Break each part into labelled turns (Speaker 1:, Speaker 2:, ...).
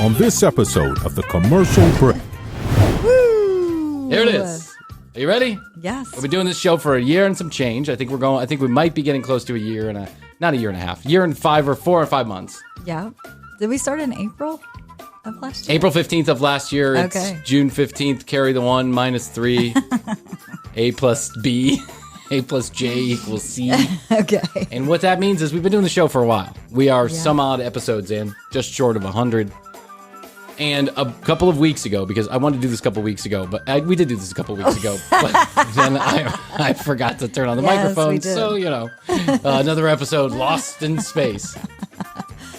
Speaker 1: on this episode of The Commercial Break.
Speaker 2: Woo!
Speaker 3: Here it is. Are you ready?
Speaker 2: Yes.
Speaker 3: We've been doing this show for a year and some change. I think we might be getting close to a year and not a year and a half, year and 4 or 5 months.
Speaker 2: Yeah. Did we start in April of last year?
Speaker 3: April 15th of last year.
Speaker 2: Okay.
Speaker 3: It's June 15th. Carry the 1 minus 3. A plus B. A plus J equals C.
Speaker 2: Okay.
Speaker 3: And what that means is we've been doing the show for a while. We are some odd episodes in, just short of 100. And a couple of weeks ago, because I wanted to do this a couple of weeks ago, but we did do this a couple of weeks ago, but then I forgot to turn on the microphone. So, another episode, Lost in Space.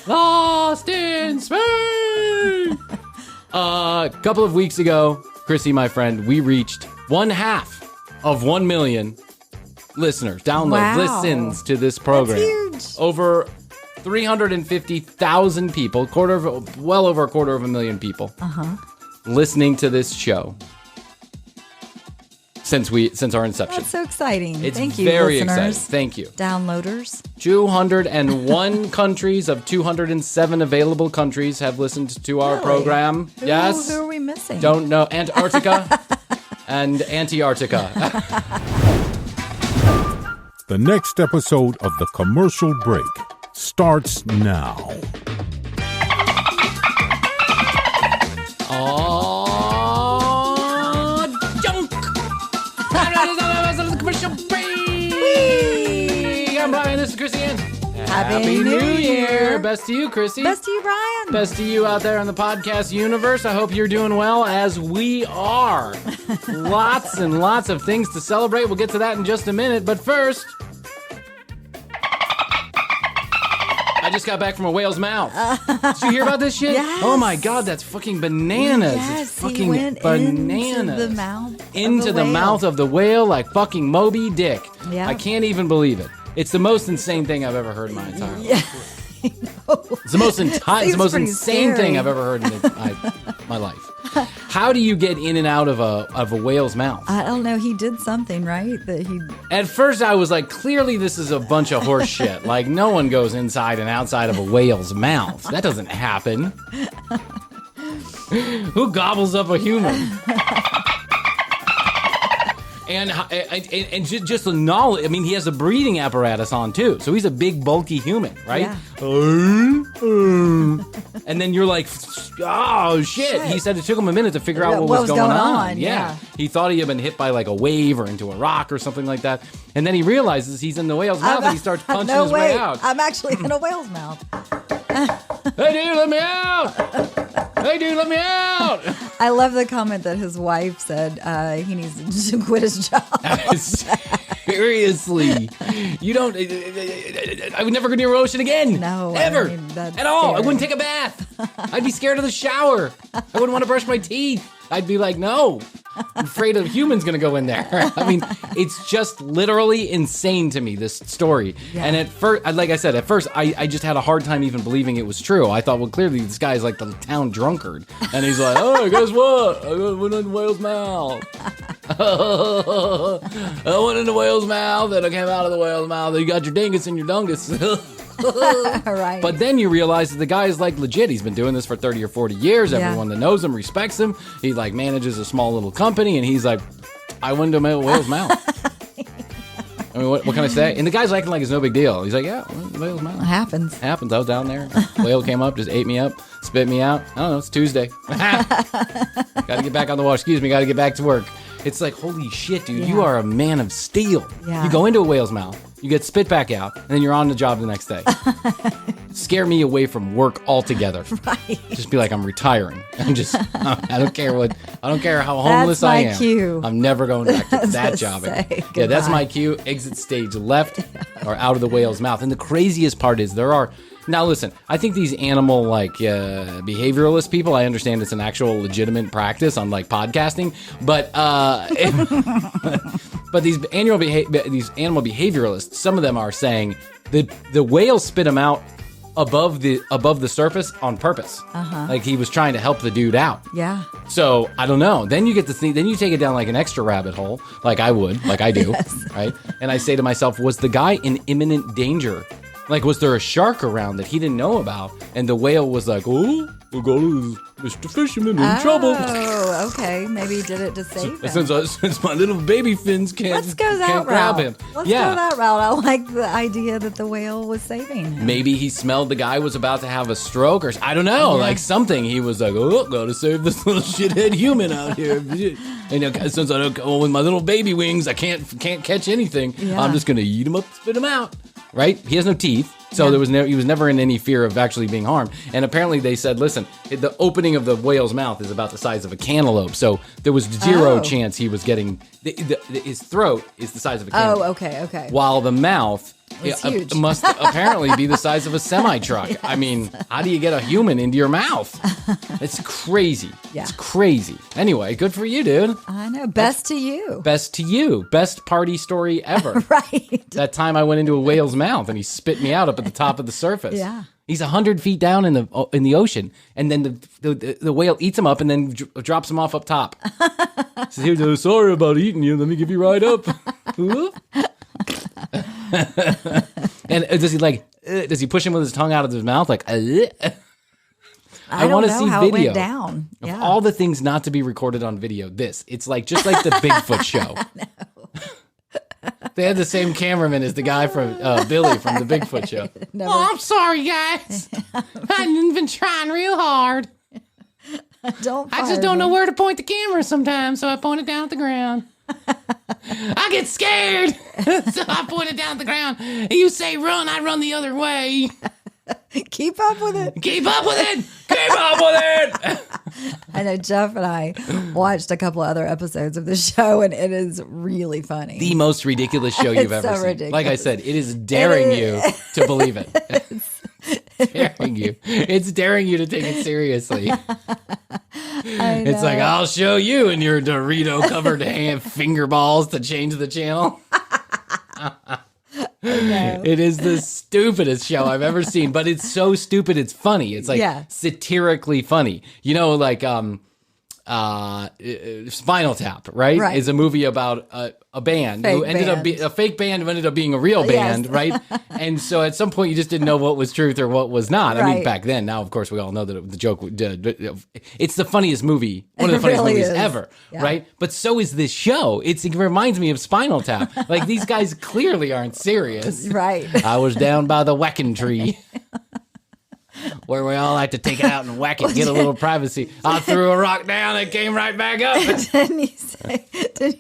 Speaker 3: Lost in Space! A couple of weeks ago, Chrissy, my friend, we reached 1/2 of 1 million listeners, listens to this program.
Speaker 2: That's huge.
Speaker 3: Over 350,000 people, well over a quarter of a million people listening to this show since our inception.
Speaker 2: That's so exciting.
Speaker 3: It's
Speaker 2: Thank you,
Speaker 3: very
Speaker 2: listeners.
Speaker 3: exciting. Thank you.
Speaker 2: Downloaders.
Speaker 3: 201 countries of 207 available countries have listened to our program. Yes.
Speaker 2: Who are we missing?
Speaker 3: Don't know. Antarctica and Antarctica.
Speaker 1: The next episode of The Commercial Break starts now.
Speaker 3: Oh, junk! Commercial break! I'm Bryan, this is Chrissy Ann.
Speaker 2: Happy New Year.
Speaker 3: Best to you, Chrissy.
Speaker 2: Best to you, Bryan.
Speaker 3: Best to you out there in the podcast universe. I hope you're doing well, as we are. Lots and lots of things to celebrate. We'll get to that in just a minute. But first, I just got back from a whale's mouth. Did you hear about this shit?
Speaker 2: Yes.
Speaker 3: Oh my God, that's fucking bananas.
Speaker 2: Yes,
Speaker 3: it's fucking
Speaker 2: he went
Speaker 3: bananas.
Speaker 2: Into the mouth
Speaker 3: Of the whale like fucking Moby Dick.
Speaker 2: Yeah.
Speaker 3: I can't even believe it. It's the most insane thing I've ever heard in my entire life.
Speaker 2: Yeah.
Speaker 3: It's the most insane
Speaker 2: scary.
Speaker 3: thing I've ever heard in my life. How do you get in and out of a whale's mouth?
Speaker 2: I don't know. He did something, right?
Speaker 3: At first, I was like, clearly this is a bunch of horse shit. Like, no one goes inside and outside of a whale's mouth. That doesn't happen. Who gobbles up a human? And just the knowledge. I mean, he has a breathing apparatus on too, so he's a big, bulky human, right?
Speaker 2: Yeah.
Speaker 3: And then you're like, oh shit! He said it took him a minute to figure out what was going on.
Speaker 2: Yeah,
Speaker 3: he thought he had been hit by like a wave or into a rock or something like that, and then he realizes he's in the whale's mouth and he starts punching his way out.
Speaker 2: I'm actually in a whale's mouth.
Speaker 3: Hey dude, let me out! Hey dude, let me out!
Speaker 2: I love the comment that his wife said he needs to quit his job.
Speaker 3: Seriously, you don't. I would never go near an ocean again.
Speaker 2: No,
Speaker 3: ever,
Speaker 2: I mean, that's
Speaker 3: at all.
Speaker 2: scary.
Speaker 3: I wouldn't take a bath. I'd be scared of the shower. I wouldn't want to brush my teeth. I'd be like, no. I'm afraid a human's gonna go in there. I mean, it's just literally insane to me, this story.
Speaker 2: Yeah.
Speaker 3: And at first, like I said, I just had a hard time even believing it was true. I thought, well, clearly this guy's like the town drunkard, and he's like, oh, guess what? I went in the whale's mouth. I went in the whale's mouth, and I came out of the whale's mouth. You got your dingus and your dungus.
Speaker 2: Right.
Speaker 3: But then you realize that the guy is like legit. He's been doing this for 30 or 40 years.
Speaker 2: Yeah.
Speaker 3: Everyone that knows him respects him. He like manages a small little company, and he's like, I went into a whale's mouth. I mean, what can I say? And the guy's acting like it's no big deal. He's like, yeah, went in the whale's mouth.
Speaker 2: It happens.
Speaker 3: Happens. I was down there. Whale came up, just ate me up, spit me out. I don't know. It's Tuesday. Got to get back on the water. Excuse me. Got to get back to work. It's like, holy shit, dude.
Speaker 2: Yeah.
Speaker 3: You are a man of steel.
Speaker 2: Yeah.
Speaker 3: You go into a whale's mouth. You get spit back out, and then you're on the job the next day. Scare me away from work altogether.
Speaker 2: Right.
Speaker 3: Just be like, I'm retiring. I don't care how homeless
Speaker 2: That's my
Speaker 3: I am.
Speaker 2: cue.
Speaker 3: I'm never going back to that
Speaker 2: Just
Speaker 3: job
Speaker 2: say
Speaker 3: again. Yeah, that's
Speaker 2: goodbye.
Speaker 3: my cue. Exit stage left or out of the whale's mouth. And the craziest part is now listen, I think these animal behavioralist people, I understand it's an actual legitimate practice on like podcasting, but but these animal behavioralists, some of them are saying that the whale spit them out above the surface on purpose. Like he was trying to help the dude out.
Speaker 2: Yeah.
Speaker 3: So I don't know. Then you get to think. Then you take it down like an extra rabbit hole, like I do,
Speaker 2: Yes.
Speaker 3: right? And I say to myself, was the guy in imminent danger Like, was there a shark around that he didn't know about? And the whale was like, oh, we'll go to Mr. Fisherman in trouble.
Speaker 2: Oh, okay. Maybe he did it to save him.
Speaker 3: Since my little baby fins can't grab him.
Speaker 2: Let's go that route. I like the idea that the whale was saving him.
Speaker 3: Maybe he smelled the guy was about to have a stroke, or I don't know, like something. He was like, oh, gotta save this little shithead human out here. And since I don't go with my little baby wings, I can't catch anything. Yeah. I'm just gonna eat him up, spit him out. Right? He has no teeth, so he was never in any fear of actually being harmed. And apparently they said, listen, the opening of the whale's mouth is about the size of a cantaloupe, so there was zero chance he was getting his throat is the size of a cantaloupe.
Speaker 2: Oh, okay.
Speaker 3: While the mouth
Speaker 2: huge.
Speaker 3: Must apparently be the size of a semi-truck. Yes. I mean, how do you get a human into your mouth? It's crazy. Yeah. It's crazy. Anyway, good for you, dude.
Speaker 2: I know. Best to you.
Speaker 3: Best to you. Best party story ever.
Speaker 2: Right.
Speaker 3: That time I went into a whale's mouth and he spit me out up at the top of the surface.
Speaker 2: Yeah.
Speaker 3: He's 100 feet down in the ocean, and then the whale eats him up and then drops him off up top. He says, sorry about eating you. Let me give you right up. And does he push him with his tongue out of his mouth like? I want to see
Speaker 2: how
Speaker 3: video
Speaker 2: it went down.
Speaker 3: Of all the things not to be recorded on video. It's like just like the Bigfoot show. They had the same cameraman as the guy from Billy from the Bigfoot show. Oh, I'm sorry, guys. I've been trying real hard. I just don't know where to point the camera sometimes, so I point it down at the ground. I get scared, so I point it down at the ground. You say run, I run the other way.
Speaker 2: Keep up with it.
Speaker 3: Keep up with it. Keep up with it.
Speaker 2: I know Jeff and I watched a couple of other episodes of the show, and it is really funny.
Speaker 3: The most ridiculous show you've ever seen.
Speaker 2: Ridiculous.
Speaker 3: Like I said, it is daring you to believe it. It's daring you to take it seriously. It's like, I'll show you in your Dorito covered finger balls to change the channel. It is the stupidest show I've ever seen, but it's so stupid it's funny. It's like satirically funny. You know, like Spinal Tap, right? Is a movie about a band who ended up being a fake band who ended up being a real band, right? And so at some point you just didn't know what was truth or what was not. I mean, back then. Now, of course, we all know that the joke. It's the funniest movie, one of the funniest movies ever, right? But so is this show. It reminds me of Spinal Tap. Like these guys clearly aren't serious,
Speaker 2: right?
Speaker 3: I was down by the whacking tree. Where we all like to take it out and whack it, get a little privacy. I threw a rock down, it came right back up.
Speaker 2: Didn't he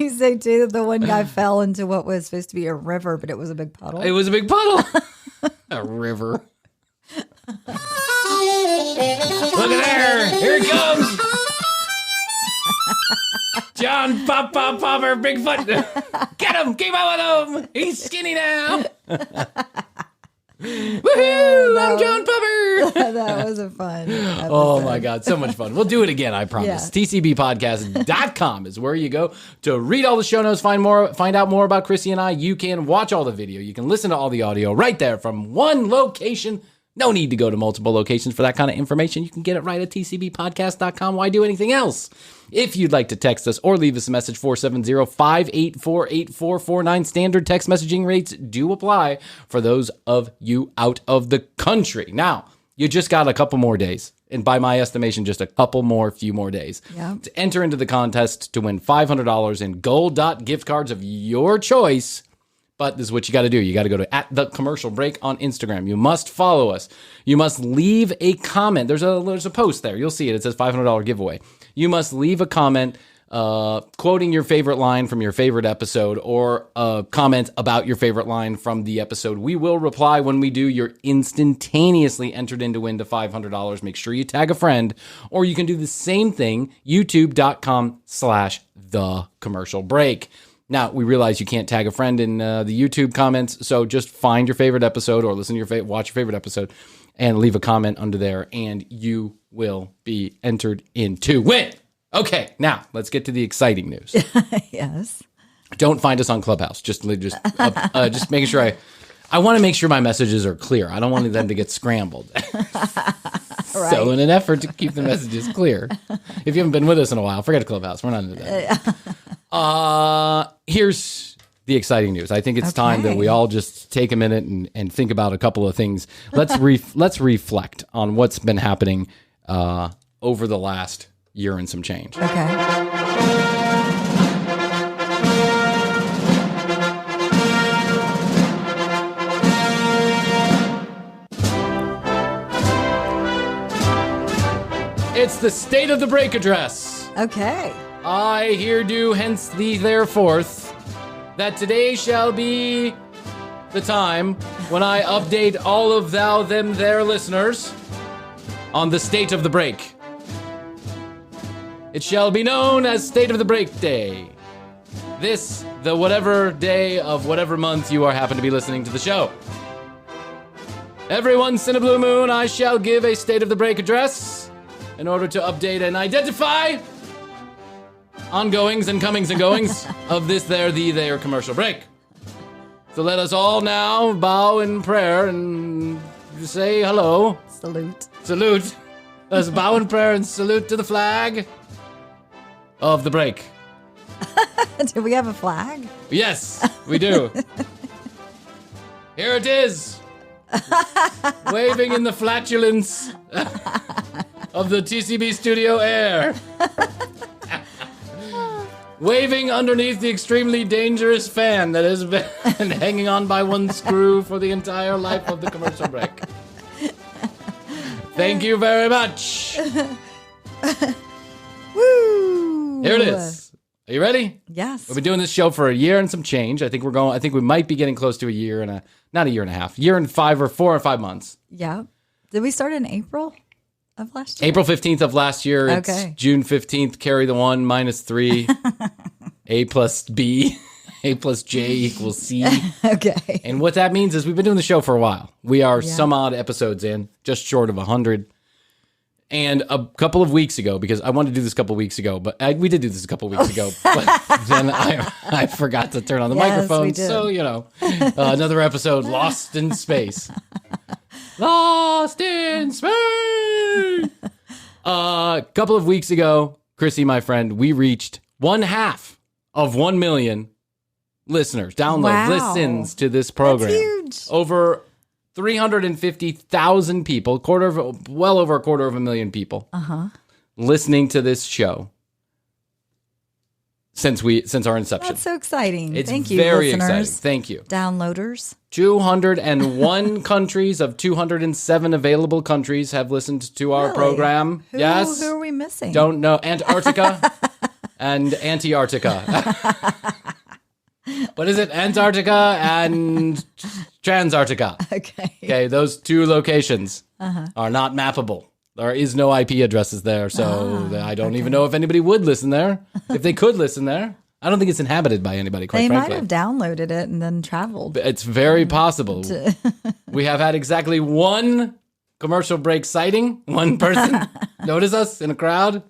Speaker 2: say too that the one guy fell into what was supposed to be a river, but it was a big puddle?
Speaker 3: It was a big puddle. A river. Look at there. Here it comes. John Popper Bigfoot. Get him. Keep up with him. He's skinny now. Woohoo! I'm John Popper.
Speaker 2: That was a fun episode.
Speaker 3: Oh my God, so much fun. We'll do it again, I promise. TCBpodcast.com is where you go to read all the show notes, find out more about Chrissy and I. You can watch all the video. You can listen to all the audio right there from one location. No need to go to multiple locations for that kind of information. You can get it right at tcbpodcast.com. Why do anything else? If you'd like to text us or leave us a message, 470-584-8449. Standard text messaging rates do apply for those of you out of the country. Now, you just got a couple more days. And by my estimation, just a few more days to enter into the contest to win $500 in gold gift cards of your choice. But this is what you got to do. You got to go to @thecommercialbreak on Instagram. You must follow us. You must leave a comment. There's a post there. You'll see it. It says $500 giveaway. You must leave a comment quoting your favorite line from your favorite episode or a comment about your favorite line from the episode. We will reply when we do. You're instantaneously entered in to win the $500. Make sure you tag a friend, or you can do the same thing, youtube.com/thecommercialbreak. Now, we realize you can't tag a friend in the YouTube comments, so just find your favorite episode or listen to watch your favorite episode and leave a comment under there, and you will be entered in to win. Okay, now let's get to the exciting news.
Speaker 2: Yes. Don't
Speaker 3: find us on Clubhouse. Just making sure I want to make sure my messages are clear. I don't want them to get scrambled.
Speaker 2: Right.
Speaker 3: So in an effort to keep the messages clear, if you haven't been with us in a while, forget Clubhouse. We're not into that. Here's the exciting news. I think it's time that we all just take a minute and think about a couple of things. Let's reflect on what's been happening over the last year and some change.
Speaker 2: Okay.
Speaker 3: It's the State of the Break address.
Speaker 2: Okay.
Speaker 3: I here do hence thee thereforth that today shall be the time when I update all of thou them their listeners on the state of the break. It shall be known as State of the Break Day. This, the whatever day of whatever month you are happen to be listening to the show. Every once in a blue moon, I shall give a State of the Break address in order to update and identify ongoings and comings and goings of this there commercial break. So let us all now bow in prayer and say hello. Salute. Let's bow in prayer and salute to the flag of the break.
Speaker 2: Do we have a flag?
Speaker 3: Yes, we do. Here it is. Waving in the flatulence of the TCB studio air. Waving underneath the extremely dangerous fan that has been hanging on by one screw for the entire life of the commercial break. Thank you very much.
Speaker 2: Woo!
Speaker 3: Here it is. Are you ready?
Speaker 2: Yes.
Speaker 3: We've been doing this show for a year and some change. I think we might be getting close to a year and not a year and a half, year and 4 or 5 months.
Speaker 2: Yeah. Did we start in April of last year?
Speaker 3: April 15th of last year. It's June 15th. Carry the 1, -3. A plus B. A plus J equals C.
Speaker 2: Okay.
Speaker 3: And what that means is we've been doing the show for a while. We are some odd episodes in, just short of 100. And a couple of weeks ago, because I wanted to do this a couple of weeks ago, but we did do this a couple of weeks ago, but then I forgot to turn on the microphone.
Speaker 2: We did.
Speaker 3: So, another episode lost in space. Lost in space! A couple of weeks ago, Chrissy, my friend, we reached 1/2 of 1 million listeners, downloads, listens to this program.
Speaker 2: That's huge.
Speaker 3: Over 350,000 people, well over a quarter of a million people listening to this show since our inception.
Speaker 2: That's so exciting.
Speaker 3: It's
Speaker 2: Thank you,
Speaker 3: very
Speaker 2: listeners.
Speaker 3: exciting. Thank you.
Speaker 2: Downloaders.
Speaker 3: 201 countries of 207 available countries have listened to our program. Yes.
Speaker 2: Who are we missing?
Speaker 3: Don't know. Antarctica and Antarctica. What is it? Antarctica and Transarctica. Okay, those two locations are not mappable. There is no IP addresses there, so I don't even know if anybody would listen there. If they could listen there. I don't think it's inhabited by anybody, quite frankly.
Speaker 2: They might have downloaded it and then traveled.
Speaker 3: It's very possible. We have had exactly one commercial break sighting. One person notice us in a crowd.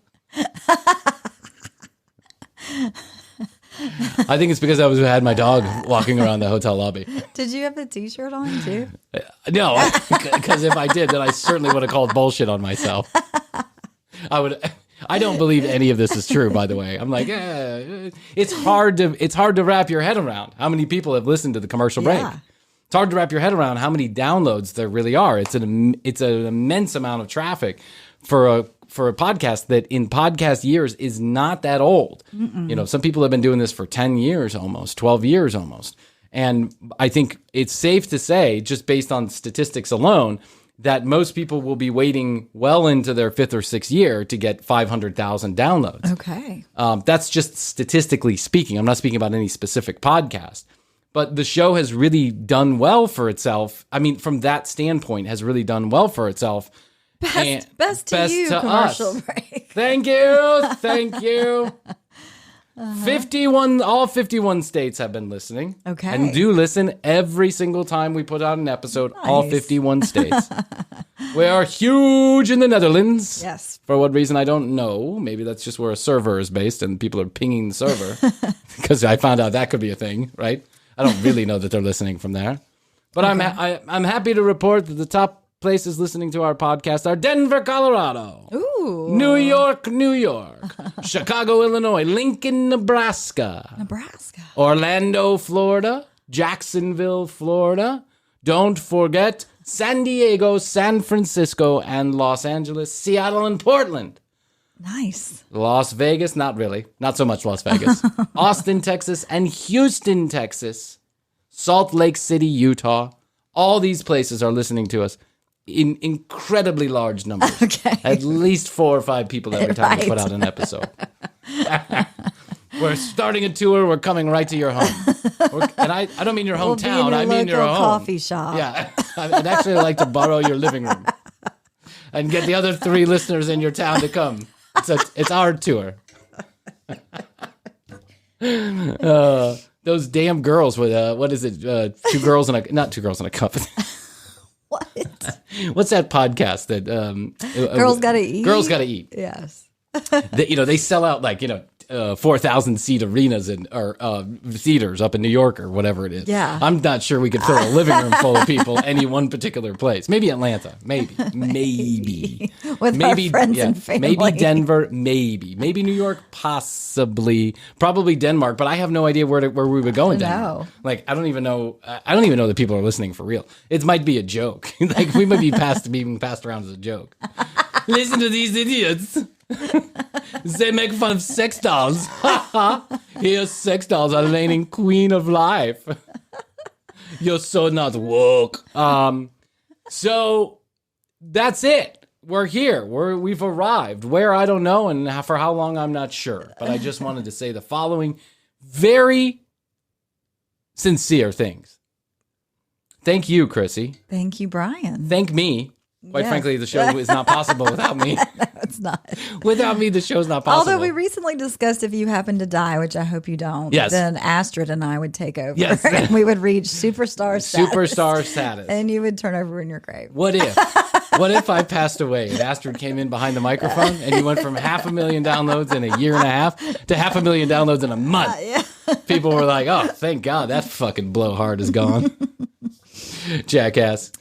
Speaker 3: I think it's because I had my dog walking around the hotel lobby.
Speaker 2: Did you have the t-shirt on too?
Speaker 3: No, because if I did, then I certainly would have called bullshit on myself. I don't believe any of this is true, by the way. I'm like, it's hard to wrap your head around how many people have listened to the commercial break. It's hard to wrap your head around how many downloads there really are. It's an immense amount of traffic for a podcast that in podcast years is not that old. Some people have been doing this for 10 years almost, 12 years almost. And I think it's safe to say, just based on statistics alone, that most people will be waiting well into their 5th or 6th year to get 500,000 downloads.
Speaker 2: Okay.
Speaker 3: That's just statistically speaking. I'm not speaking about any specific podcast. But the show has really done well for itself. I mean, from that standpoint, has really done well for itself.
Speaker 2: Best to you, commercial
Speaker 3: us.
Speaker 2: break.
Speaker 3: Thank you. 51 states have been listening.
Speaker 2: Okay.
Speaker 3: And do listen every single time we put out an episode. Nice. All 51 states. We are huge in the Netherlands.
Speaker 2: Yes.
Speaker 3: For what reason, I don't know. Maybe that's just where a server is based and people are pinging the server. Because I found out that could be a thing, right? I don't really know that they're listening from there. But okay. I'm happy to report that the top places listening to our podcast are Denver, Colorado.
Speaker 2: Ooh.
Speaker 3: New York, New York. Chicago, Illinois. Lincoln, Nebraska. Orlando, Florida. Jacksonville, Florida. Don't forget San Diego, San Francisco, and Los Angeles, Seattle, and Portland.
Speaker 2: Nice.
Speaker 3: Las Vegas, not really. Not so much Las Vegas. Austin, Texas, and Houston, Texas. Salt Lake City, Utah. All these places are listening to us in incredibly large numbers.
Speaker 2: Okay.
Speaker 3: At least 4 or 5 people every time we
Speaker 2: Right.
Speaker 3: put out an episode. We're starting a tour. We're coming right to your home. And I don't mean your
Speaker 2: We'll be in
Speaker 3: hometown.
Speaker 2: your
Speaker 3: I mean your
Speaker 2: local
Speaker 3: home.
Speaker 2: coffee shop.
Speaker 3: Yeah. I'd actually like to borrow your living room and get the other 3 listeners in your town to come. It's our tour. Those damn girls with what is it? 2 girls and not 2 girls in a cup.
Speaker 2: What?
Speaker 3: What's that podcast that
Speaker 2: Girls Gotta Eat?
Speaker 3: Girls Gotta Eat.
Speaker 2: Yes.
Speaker 3: They sell out 4,000 seat arenas or theaters up in New York or whatever it is.
Speaker 2: Yeah.
Speaker 3: I'm not sure we could fill a living room full of people any one particular place. Maybe Atlanta. Maybe.
Speaker 2: With our friends and family.
Speaker 3: Maybe Denver. Maybe New York. Possibly. Probably Denmark. But I have no idea where we would go in Denmark.
Speaker 2: No.
Speaker 3: I don't even know. I don't even know that people are listening for real. It might be a joke. We might be being passed around as a joke. Listen to these idiots. They make fun of sex dolls. Here's sex dolls are reigning queen of life. You're so not woke. So that's it. We're here. We've arrived. Where, I don't know, and for how long, I'm not sure. But I just wanted to say the following very sincere things. Thank you, Chrissy.
Speaker 2: Thank you, Bryan.
Speaker 3: Thank me. Quite
Speaker 2: Yes.
Speaker 3: frankly, the show is not possible without me.
Speaker 2: No, it's not.
Speaker 3: Without me, the show's not possible.
Speaker 2: Although we recently discussed if you happen to die, which I hope you don't,
Speaker 3: Yes.
Speaker 2: then Astrid and I would take over.
Speaker 3: Yes.
Speaker 2: And we would reach superstar status.
Speaker 3: Superstar status.
Speaker 2: And you would turn over in your grave.
Speaker 3: What if I passed away and Astrid came in behind the microphone and you went from 500,000 downloads in a year and a half to 500,000 downloads in a month?
Speaker 2: Yeah.
Speaker 3: People were like, oh, thank God that fucking blowhard is gone. Jackass.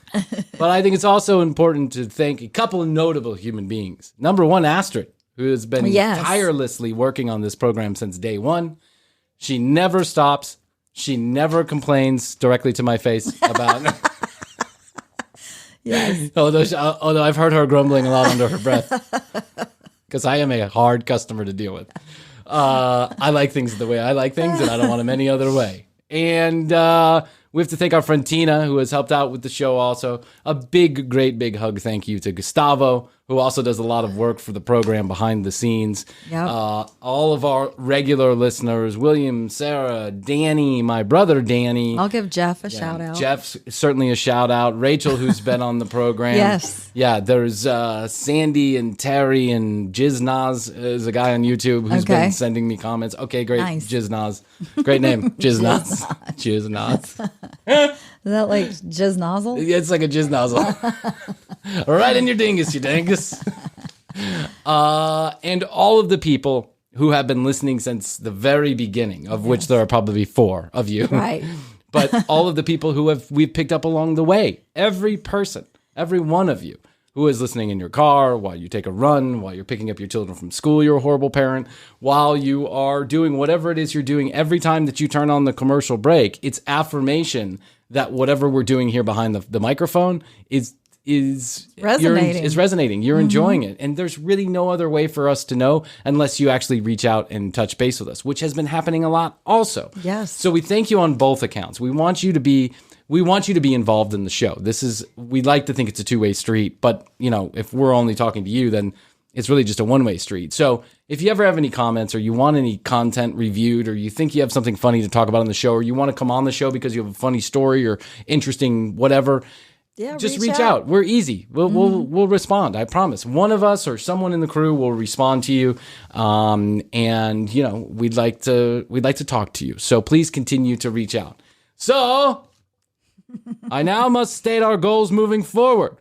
Speaker 3: But I think it's also important to thank a couple of notable human beings. Number one, Astrid, who has been tirelessly working on this program since day one. She never stops. She never complains directly to my face about...
Speaker 2: Yes.
Speaker 3: Although I've heard her grumbling a lot under her breath. Because I am a hard customer to deal with. I like things the way I like things, and I don't want them any other way. And we have to thank our friend Tina, who has helped out with the show also. A great big hug thank you to Gustavo, who also does a lot of work for the program behind the scenes.
Speaker 2: Yep.
Speaker 3: All of our regular listeners, William, Sarah, Danny, my brother Danny.
Speaker 2: I'll give Jeff a shout out.
Speaker 3: Jeff's certainly a shout out. Rachel, who's been on the program.
Speaker 2: Yes.
Speaker 3: Yeah, there's Sandy and Terry and Jiznaz is a guy on YouTube who's been sending me comments. Okay, great.
Speaker 2: Nice.
Speaker 3: Jiznaz. Great name. Jiznaz. Jiznaz.
Speaker 2: Is that like jizz nozzle?
Speaker 3: Yeah, it's like a jizz nozzle. Right in your dingus, you dingus. And all of the people who have been listening since the very beginning, of which there are probably 4 of you.
Speaker 2: Right.
Speaker 3: But all of the people who we've picked up along the way. Every person, every one of you who is listening in your car, while you take a run, while you're picking up your children from school, you're a horrible parent, while you are doing whatever it is you're doing, every time that you turn on the commercial break, it's affirmation that whatever we're doing here behind the microphone is resonating. You're enjoying it. And there's really no other way for us to know unless you actually reach out and touch base with us, which has been happening a lot also.
Speaker 2: Yes.
Speaker 3: So we thank you on both accounts. We want you to be involved in the show. We'd like to think it's a 2-way street, but if we're only talking to you, then it's really just a 1-way street. So if you ever have any comments or you want any content reviewed or you think you have something funny to talk about on the show or you want to come on the show because you have a funny story or interesting whatever, just reach out. We're easy. We'll respond. I promise. One of us or someone in the crew will respond to you. And we'd like to talk to you. So please continue to reach out. So I now must state our goals moving forward.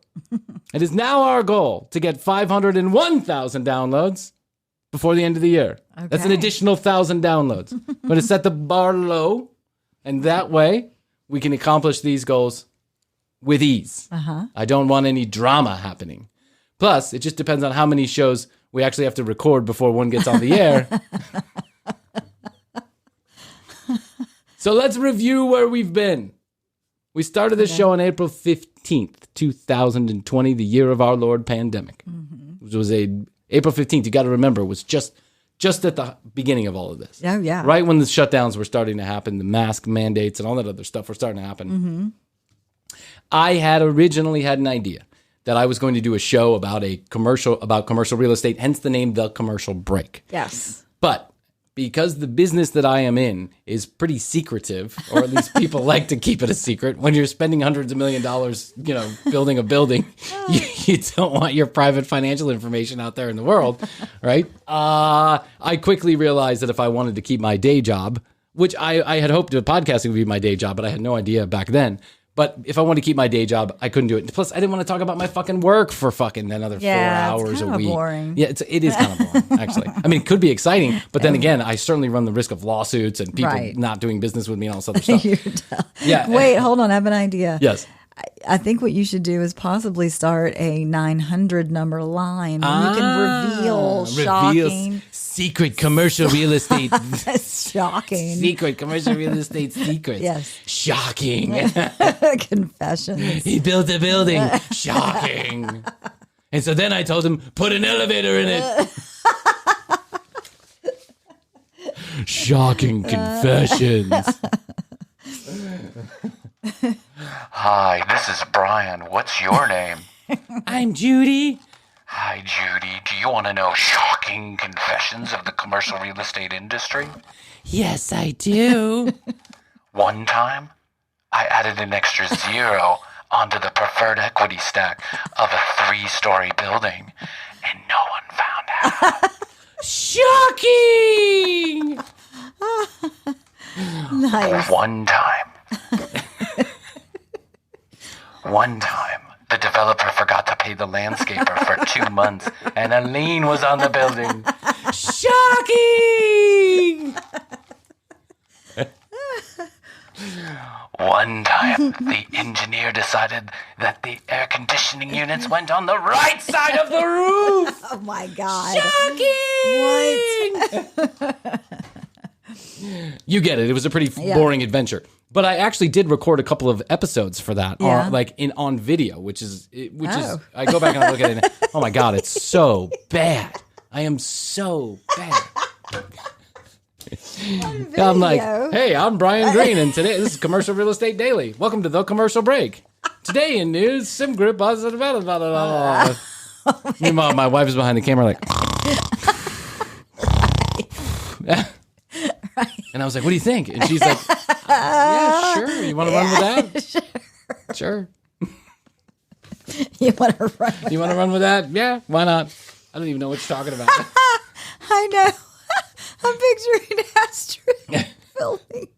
Speaker 3: It is now our goal to get 501,000 downloads before the end of the year. Okay. That's an additional 1,000 downloads. I'm going to set the bar low, and that way we can accomplish these goals with ease. I don't want any drama happening. Plus, it just depends on how many shows we actually have to record before one gets on the air. So let's review where we've been. We started this show on April 15th, 2020, the year of our Lord pandemic. It was April 15th, you got to remember, was just at the beginning of all of this.
Speaker 2: Oh, yeah.
Speaker 3: Right when the shutdowns were starting to happen, the mask mandates and all that other stuff were starting to happen. I had originally had an idea that I was going to do a show about commercial real estate, hence the name The Commercial Break.
Speaker 2: Yes.
Speaker 3: But because the business that I am in is pretty secretive, or at least people like to keep it a secret, when you're spending hundreds of $1 million, building a building, you don't want your private financial information out there in the world, right? I quickly realized that if I wanted to keep my day job, which I had hoped that podcasting would be my day job, but I had no idea back then. But if I wanted to keep my day job, I couldn't do it. Plus, I didn't want to talk about my fucking work for fucking another 4 hours a week.
Speaker 2: Boring.
Speaker 3: Yeah, it is kind of boring, actually. I mean, it could be exciting, but then again, I certainly run the risk of lawsuits and people not doing business with me and all this other stuff. Yeah.
Speaker 2: Wait, hold on. I have an idea.
Speaker 3: Yes.
Speaker 2: I think what you should do is possibly start a 900 number line where you can reveal shocking.
Speaker 3: Secret commercial real estate.
Speaker 2: Shocking.
Speaker 3: Secret commercial real estate secrets.
Speaker 2: Yes.
Speaker 3: Shocking.
Speaker 2: Confessions.
Speaker 3: He built a building. Shocking. And so then I told him, put an elevator in it. Shocking confessions.
Speaker 4: Hi, this is Brian. What's your name?
Speaker 3: I'm Judy.
Speaker 4: Hi, Judy. Do you want to know shocking confessions of the commercial real estate industry?
Speaker 3: Yes, I do.
Speaker 4: One time, I added an extra 0 onto the preferred equity stack of a 3-story building, and no one found out.
Speaker 3: Shocking!
Speaker 2: Nice.
Speaker 4: One time, the developer forgot to pay the landscaper for 2 months, and a lien was on the building.
Speaker 3: Shocking!
Speaker 4: One time, the engineer decided that the air conditioning units went on the right side of the roof.
Speaker 2: Oh my God.
Speaker 3: Shocking! What? You get it. It was a pretty boring adventure. But I actually did record a couple of episodes for that, on video, which is I go back and I look at it and, oh my God, it's so bad. I am so bad. I'm like, hey, I'm Brian Green, and today this is Commercial Real Estate Daily. Welcome to The Commercial Break. Today in news, SimGroup, Meanwhile, my wife is behind the camera like, and I was like, what do you think? And she's like, yeah, sure. You want to run with that? Sure.
Speaker 2: You want to run
Speaker 3: with that? Yeah, why not? I don't even know what you're talking about.
Speaker 2: I know. I'm picturing Astrid filming.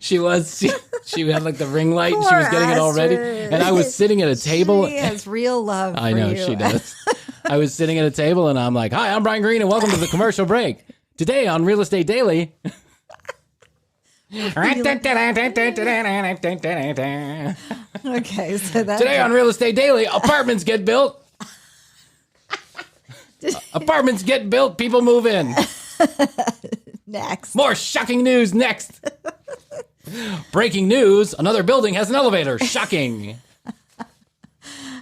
Speaker 3: She had like the ring light, and she was getting it all ready. And I was sitting at a table.
Speaker 2: She has real love
Speaker 3: I know, she does. I was sitting at a table, and I'm like, hi, I'm Brian Green, and welcome to The Commercial Break. Today on Real Estate Daily.
Speaker 2: Okay, so that
Speaker 3: Today on Real Estate Daily, apartments get built. Apartments get built, people move in.
Speaker 2: Next.
Speaker 3: More shocking news next. Breaking news, another building has an elevator. Shocking.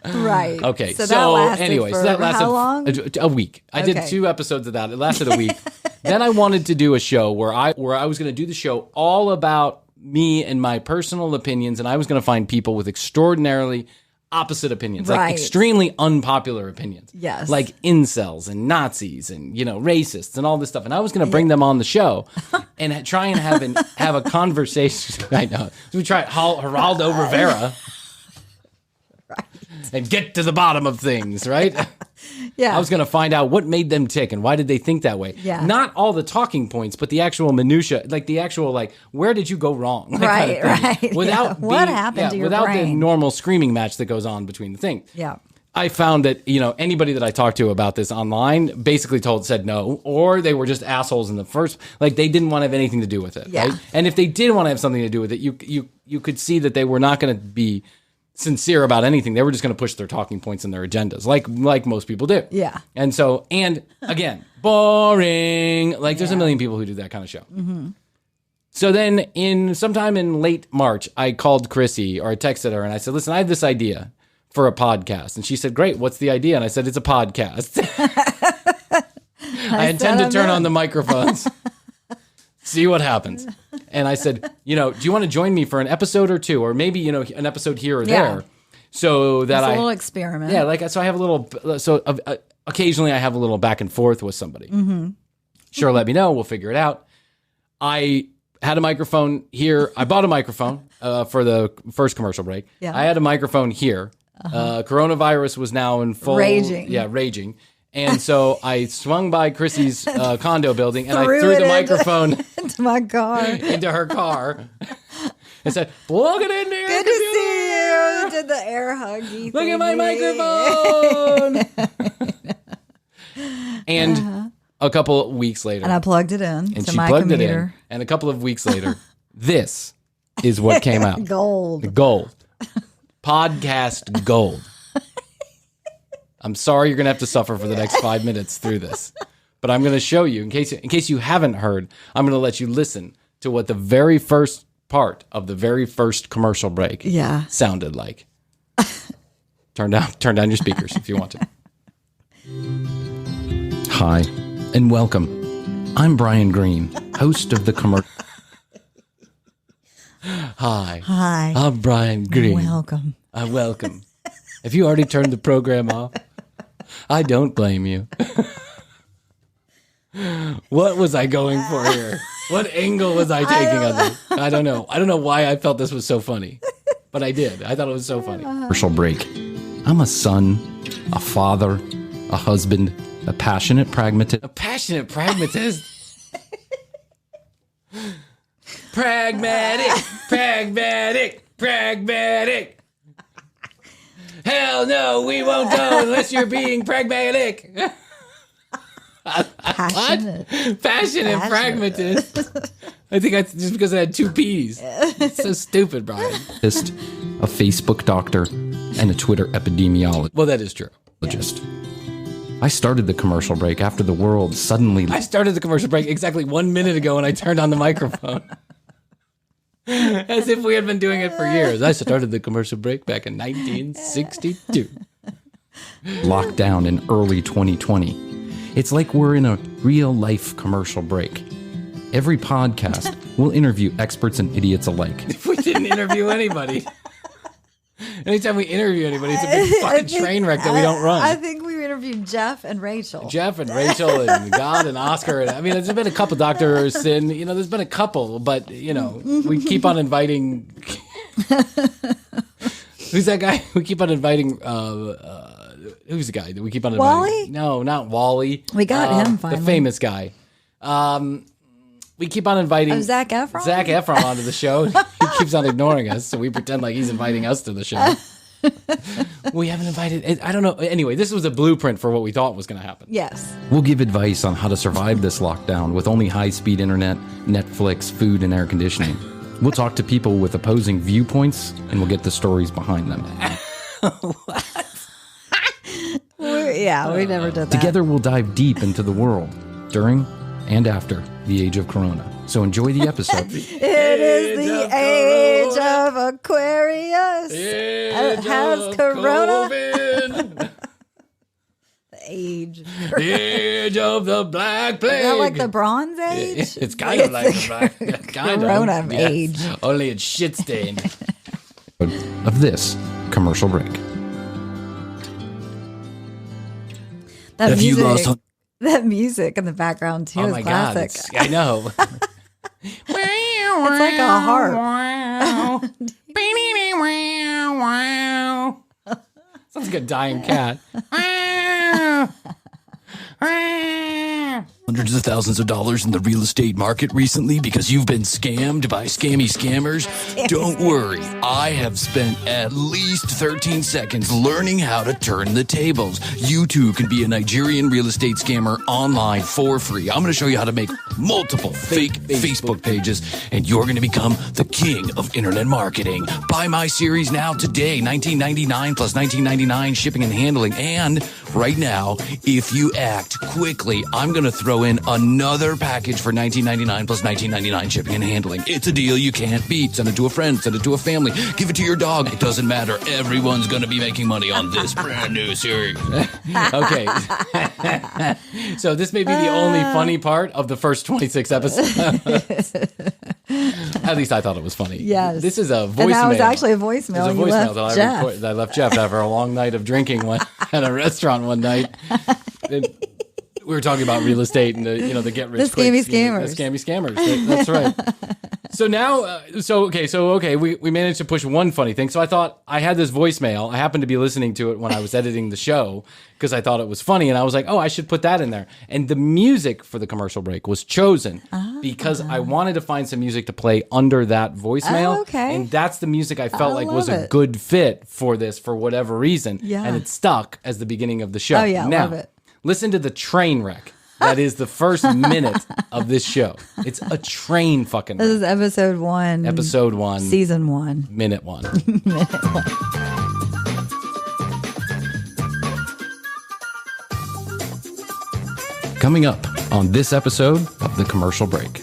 Speaker 2: Right.
Speaker 3: Okay.
Speaker 2: So that lasted
Speaker 3: that lasted
Speaker 2: how long?
Speaker 3: A week. I did 2 episodes of that. It lasted a week. Then I wanted to do a show where I was going to do the show all about me and my personal opinions, and I was going to find people with extraordinarily opposite opinions, like extremely unpopular opinions.
Speaker 2: Yes.
Speaker 3: Like incels and Nazis and, racists and all this stuff. And I was going to bring them on the show and try and have a conversation. I know. So we tried Geraldo Rivera. And get to the bottom of things, right?
Speaker 2: Yeah.
Speaker 3: I was going to find out what made them tick and why did they think that way.
Speaker 2: Yeah.
Speaker 3: Not all the talking points, but the actual minutia, like the actual, where did you go wrong?
Speaker 2: Right.
Speaker 3: Without
Speaker 2: what happened to your
Speaker 3: without
Speaker 2: brain?
Speaker 3: the normal screaming match that goes on between the things.
Speaker 2: Yeah.
Speaker 3: I found that, anybody that I talked to about this online basically said no, or they were just assholes in the first, like they didn't want to have anything to do with it.
Speaker 2: Yeah.
Speaker 3: Right? And if they did want to have something to do with it, you could see that they were not going to be sincere about anything. They were just going to push their talking points and their agendas, like most people do.
Speaker 2: Yeah.
Speaker 3: And so, and again, boring. Like there's a million people who do that kind of show. Mm-hmm. So then sometime in late March, I called Chrissy, or I texted her and I said, listen, I have this idea for a podcast. And she said, great, what's the idea? And I said, it's a podcast. I intend to turn on the microphones, see what happens. And I said, do you want to join me for an episode or two, or maybe, an episode here or there, so that
Speaker 2: it's a little experiment.
Speaker 3: Yeah, so I have a little, occasionally I have a little back and forth with somebody. Mm-hmm. Sure, let me know. We'll figure it out. I had a microphone here. I bought a microphone for the first commercial break. Yeah. I had a microphone here. Coronavirus was now in full...
Speaker 2: Raging.
Speaker 3: Yeah, raging. And so I swung by Chrissy's condo building and I threw the microphone
Speaker 2: into my car.
Speaker 3: Into her car. And said, plug it in there.
Speaker 2: Good to see you. You did the air huggy.
Speaker 3: Look at my microphone. And a couple of weeks later.
Speaker 2: And I plugged it in.
Speaker 3: And
Speaker 2: to
Speaker 3: she
Speaker 2: my
Speaker 3: plugged
Speaker 2: computer.
Speaker 3: it in. And a couple of weeks later, this is what came out.
Speaker 2: Gold.
Speaker 3: Gold. Podcast gold. I'm sorry you're going to have to suffer for the next 5 minutes through this. But I'm going to show you, in case you haven't heard, I'm going to let you listen to what the very first part of the very first commercial break sounded like. Turn down your speakers if you want to. Hi, and welcome. I'm Brian Green, host of the commercial. Hi, I'm Brian Green.
Speaker 2: Welcome.
Speaker 3: Welcome. Have you already turned the program off? I don't blame you. What was I going for here? What angle was I taking on this? I don't know. I don't know why I felt this was so funny, but I did. I thought it was so funny. Commercial break. I'm a son, a father, a husband, a passionate pragmatist. A passionate pragmatist? Pragmatic. Hell no, we won't go unless you're being pragmatic.
Speaker 2: Passionate.
Speaker 3: What? Passionate pragmatist. I think that's just because I had two P's. It's so stupid, Brian. Just a Facebook doctor and a Twitter epidemiologist. Well, that is true. Just. I started the commercial break after the world suddenly... I started the commercial break exactly 1 minute ago when I turned on the microphone. As if we had been doing it for years. I started the commercial break back in 1962. Lockdown in early 2020. It's like we're in a real-life commercial break. Every podcast will interview experts and idiots alike. If we didn't interview anybody. Anytime we interview anybody, it's a big fucking train wreck that we don't run.
Speaker 2: I think we interviewed Jeff and Rachel.
Speaker 3: And God and Oscar. And, I mean, there's been a couple doctors and, there's been a couple, but, we keep on inviting. Who's that guy? We keep on inviting. Who's the guy that we keep on inviting?
Speaker 2: Wally?
Speaker 3: No, not Wally.
Speaker 2: We got him finally.
Speaker 3: The famous guy. We keep on inviting
Speaker 2: Zac Efron?
Speaker 3: Zac Efron onto the show. He keeps on ignoring us, so we pretend like he's inviting us to the show. We haven't invited... I don't know. Anyway, this was a blueprint for what we thought was going to happen.
Speaker 2: Yes.
Speaker 3: We'll give advice on how to survive this lockdown with only high-speed internet, Netflix, food, and air conditioning. We'll talk to people with opposing viewpoints, and we'll get the stories behind them.
Speaker 2: What? We never did that.
Speaker 3: Together, we'll dive deep into the world during and after the age of Corona. So enjoy the episode.
Speaker 2: It is the age of Aquarius. It has Corona.
Speaker 3: The
Speaker 2: age.
Speaker 3: The age of the Black Plague.
Speaker 2: Is that like the Bronze Age?
Speaker 3: It's kind of like the Black
Speaker 2: Corona age.
Speaker 3: Only it's shit stained. Of this commercial break.
Speaker 2: That music in the background too is classic.
Speaker 3: God, I know.
Speaker 2: It's like a harp.
Speaker 3: Sounds like a dying cat.
Speaker 5: hundreds of thousands of dollars in the real estate market recently because you've been scammed by scammy scammers? Don't worry. I have spent at least 13 seconds learning how to turn the tables. You too can be a Nigerian real estate scammer online for free. I'm going to show you how to make multiple fake Facebook pages, and you're going to become the king of internet marketing. Buy my series now today, $19.99 plus $19.99 shipping and handling. And right now, if you act quickly, I'm going to throw in another package for $19.99 plus $19.99 shipping and handling. It's a deal you can't beat. Send it to a friend, send it to a family, give it to your dog. It doesn't matter. Everyone's going to be making money on this brand new series.
Speaker 3: Okay. So this may be the only funny part of the first 26 episodes. At least I thought it was funny.
Speaker 2: Yes.
Speaker 3: This is a voicemail.
Speaker 2: And that was actually a voicemail.
Speaker 3: It was a voicemail that I left Jeff after a long night of drinking at a restaurant one night. We were talking about real estate and the get rich quick.
Speaker 2: The scammy
Speaker 3: scammers. That's right. So now, we managed to push one funny thing. So I thought I had this voicemail. I happened to be listening to it when I was editing the show because I thought it was funny. And I was like, oh, I should put that in there. And the music for the commercial break was chosen because I wanted to find some music to play under that voicemail.
Speaker 2: Oh, okay.
Speaker 3: And that's the music I felt like was a good fit for this for whatever reason.
Speaker 2: Yeah.
Speaker 3: And it stuck as the beginning of the show.
Speaker 2: Oh, yeah,
Speaker 3: now,
Speaker 2: love it.
Speaker 3: listen to the train wreck. That is the first minute of this show. It's a train fucking wreck.
Speaker 2: This is episode 1.
Speaker 3: Episode 1.
Speaker 2: Season 1.
Speaker 3: Minute 1. Coming up on this episode of The Commercial Break.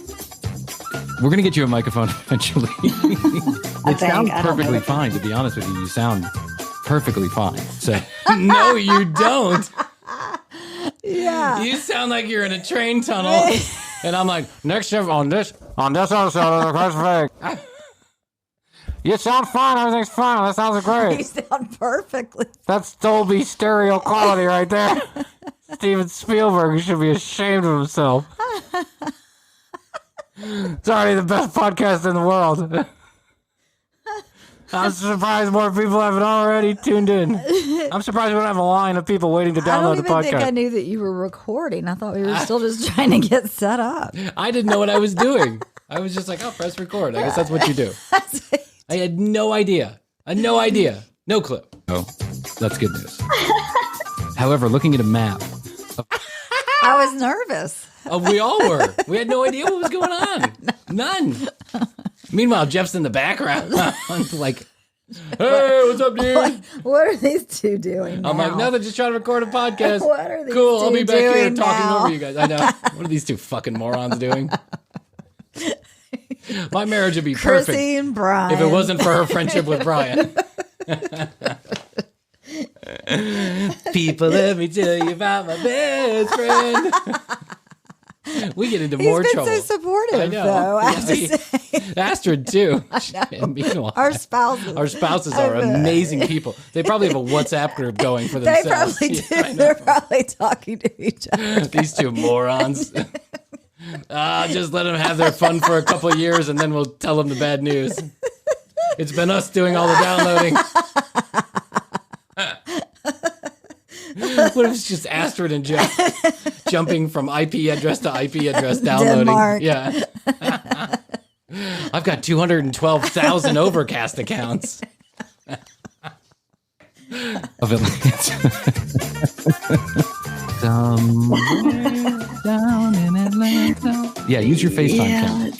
Speaker 3: We're going to get you a microphone eventually. It sounds perfectly fine, to be honest with you. You sound perfectly fine. So, no, you don't.
Speaker 2: Yeah.
Speaker 3: You sound like you're in a train tunnel. And I'm like, next time on this episode of The Commercial Break. You sound fine. Everything's fine. That sounds great.
Speaker 2: You sound perfectly.
Speaker 3: That's Dolby stereo quality right there. Steven Spielberg should be ashamed of himself. It's already the best podcast in the world. I'm surprised more people haven't already tuned in. I'm surprised we don't have a line of people waiting to download the podcast.
Speaker 2: I don't even think I knew that you were recording. I thought we were still just trying to get set up.
Speaker 3: I didn't know what I was doing. I was just like, oh, press record. I guess that's what you do. I had no idea. No clue. Oh, that's good news. However, looking at a map.
Speaker 2: I was nervous.
Speaker 3: We all were. We had no idea what was going on. None. Meanwhile, Jeff's in the background. Like, hey, what's up, dude?
Speaker 2: What are these two doing now?
Speaker 3: I'm like, no, they're just trying to record a podcast.
Speaker 2: What are these
Speaker 3: cool,
Speaker 2: two
Speaker 3: I'll be back here
Speaker 2: doing
Speaker 3: talking
Speaker 2: now?
Speaker 3: over you guys. I know. What are these two fucking morons doing? My marriage would be perfect
Speaker 2: Chrissy and Bryan.
Speaker 3: if it wasn't for her friendship with Bryan. People, let me tell you about my best friend. We get into more trouble.
Speaker 2: He's been so supportive,
Speaker 3: I know.
Speaker 2: though. I have to say.
Speaker 3: Astrid, too.
Speaker 2: I know.
Speaker 3: Meanwhile,
Speaker 2: Our spouses.
Speaker 3: Our spouses are amazing people. They probably have a WhatsApp group going for
Speaker 2: They
Speaker 3: themselves.
Speaker 2: probably do.
Speaker 3: Yeah, I know.
Speaker 2: They're probably talking to each other.
Speaker 3: These two morons. Just let them have their fun for a couple of years, and then we'll tell them the bad news. It's been us doing all the downloading. What if it's just Astrid and Jeff jumping from IP address to IP address downloading?
Speaker 2: Denmark.
Speaker 3: Yeah. I've got 212,000 Overcast accounts. Of Atlantis. Somewhere down in Atlanta. Yeah, use your FaceTime camera.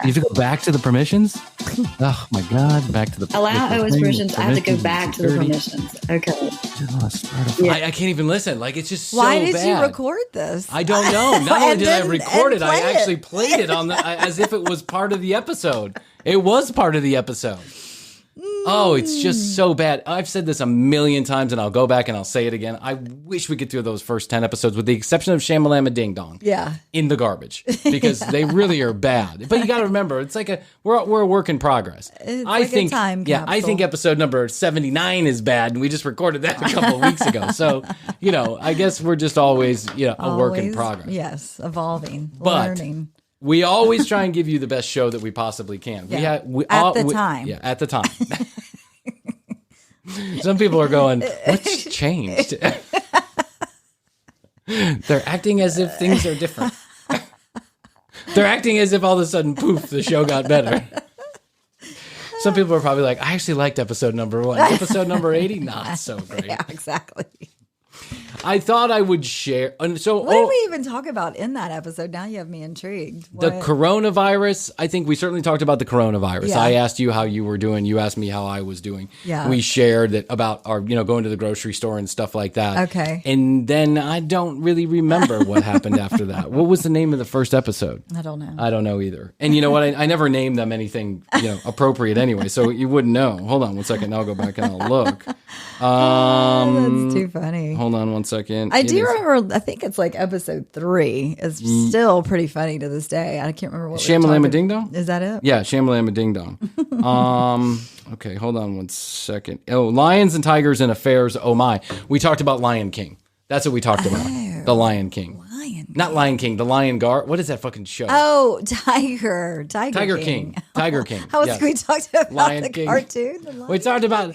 Speaker 3: You have to go back to the permissions? Oh my God, back to the
Speaker 6: Allow OS permissions. I have to go back to the
Speaker 3: security.
Speaker 6: permissions. Okay.
Speaker 3: Yeah. I can't even listen. Like, it's just so
Speaker 2: Why did
Speaker 3: bad.
Speaker 2: you record this?
Speaker 3: I don't know. Not only
Speaker 2: And
Speaker 3: did I
Speaker 2: then-
Speaker 3: record
Speaker 2: and
Speaker 3: it, I
Speaker 2: play
Speaker 3: actually
Speaker 2: it.
Speaker 3: played it on as if it was part of the episode. It was part of the episode. Oh, it's just so bad. I've said this a million times, and I'll go back and I'll say it again. I wish we could do those first 10 episodes, with the exception of Shamalama Ding Dong.
Speaker 2: Yeah.
Speaker 3: In the garbage, because they really are bad. But you got to remember, it's like we're a work in progress.
Speaker 2: It's
Speaker 3: I
Speaker 2: like
Speaker 3: think,
Speaker 2: a time
Speaker 3: yeah, I think
Speaker 2: capsule.
Speaker 3: episode number 79 is bad, and we just recorded that a couple of weeks ago. So, I guess we're just always, a work in
Speaker 2: Always,
Speaker 3: progress.
Speaker 2: Yes, evolving,
Speaker 3: But
Speaker 2: learning.
Speaker 3: we always try and give you the best show that we possibly can.
Speaker 2: Yeah.
Speaker 3: We
Speaker 2: At the time.
Speaker 3: Yeah, at the time. Some people are going, what's changed? They're acting as if things are different. They're acting as if all of a sudden, poof, the show got better. Some people are probably like, I actually liked episode number 1. Episode number 80, not so great.
Speaker 2: Yeah, exactly.
Speaker 3: I thought I would share. And so,
Speaker 2: What did we even talk about in that episode? Now you have me intrigued.
Speaker 3: the
Speaker 2: What?
Speaker 3: coronavirus, I think we certainly talked about the coronavirus.
Speaker 2: Yeah.
Speaker 3: I asked you how you were doing. You asked me how I was doing.
Speaker 2: Yeah.
Speaker 3: We shared that about our, going to the grocery store and stuff like that.
Speaker 2: Okay.
Speaker 3: And then I don't really remember what happened after that. What was the name of the first episode?
Speaker 2: I don't know.
Speaker 3: I don't know either. And you know what? I never named them anything, appropriate anyway, so you wouldn't know. Hold on one second. I'll go back and I'll look.
Speaker 2: That's too funny.
Speaker 3: Hold on one second.
Speaker 2: I do remember, I think it's like episode 3. It's still pretty funny to this day. I can't remember what we were
Speaker 3: Shamalama
Speaker 2: talking-
Speaker 3: Ding Dong?
Speaker 2: Is that it?
Speaker 3: Yeah, Shamalama Ding Dong. Okay, hold on one second. Oh, Lions and Tigers and Affairs, oh my. We talked about Lion King. That's what we talked about. The Lion King. Not Lion King, the Lion Guard. What is that fucking show?
Speaker 2: Oh, Tiger King.
Speaker 3: Tiger King.
Speaker 2: How was
Speaker 3: yes.
Speaker 2: we talked about
Speaker 3: Lion
Speaker 2: the
Speaker 3: King.
Speaker 2: cartoon? The Lion
Speaker 3: We talked about.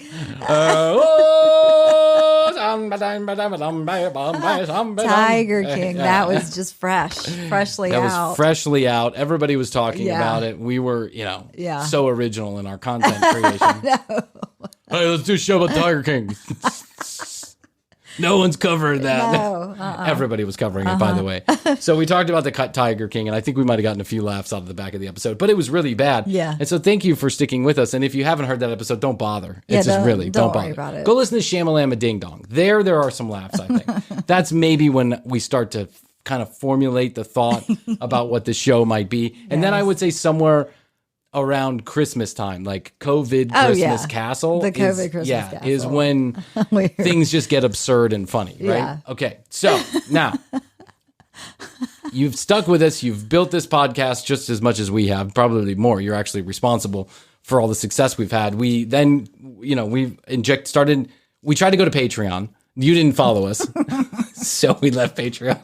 Speaker 2: Tiger King. That was just freshly
Speaker 3: That
Speaker 2: out.
Speaker 3: was freshly out. Everybody was talking
Speaker 2: Yeah.
Speaker 3: about it. We were,
Speaker 2: Yeah.
Speaker 3: so original in our content creation. Hey, let's do a show about Tiger King. No one's covered that.
Speaker 2: No,
Speaker 3: Everybody was covering it, by the way. So we talked about the Tiger King, and I think we might have gotten a few laughs out of the back of the episode, but it was really bad.
Speaker 2: Yeah.
Speaker 3: And so thank you for sticking with us. And if you haven't heard that episode, don't bother.
Speaker 2: Yeah,
Speaker 3: It's just
Speaker 2: don't-
Speaker 3: really,
Speaker 2: don't
Speaker 3: don't
Speaker 2: worry
Speaker 3: bother.
Speaker 2: about it.
Speaker 3: Go listen to Shamalama Ding Dong. There are some laughs, I think. That's maybe when we start to kind of formulate the thought about what the show might be. And then I would say somewhere around Christmas time, like COVID Christmas
Speaker 2: yeah.
Speaker 3: Castle.
Speaker 2: The COVID Christmas Castle.
Speaker 3: Is when
Speaker 2: Weird.
Speaker 3: things just get absurd and funny, right?
Speaker 2: Yeah.
Speaker 3: Okay, so now you've stuck with us. You've built this podcast just as much as we have, probably more. You're actually responsible for all the success we've had. We then, we started. We tried to go to Patreon. You didn't follow us, so we left Patreon.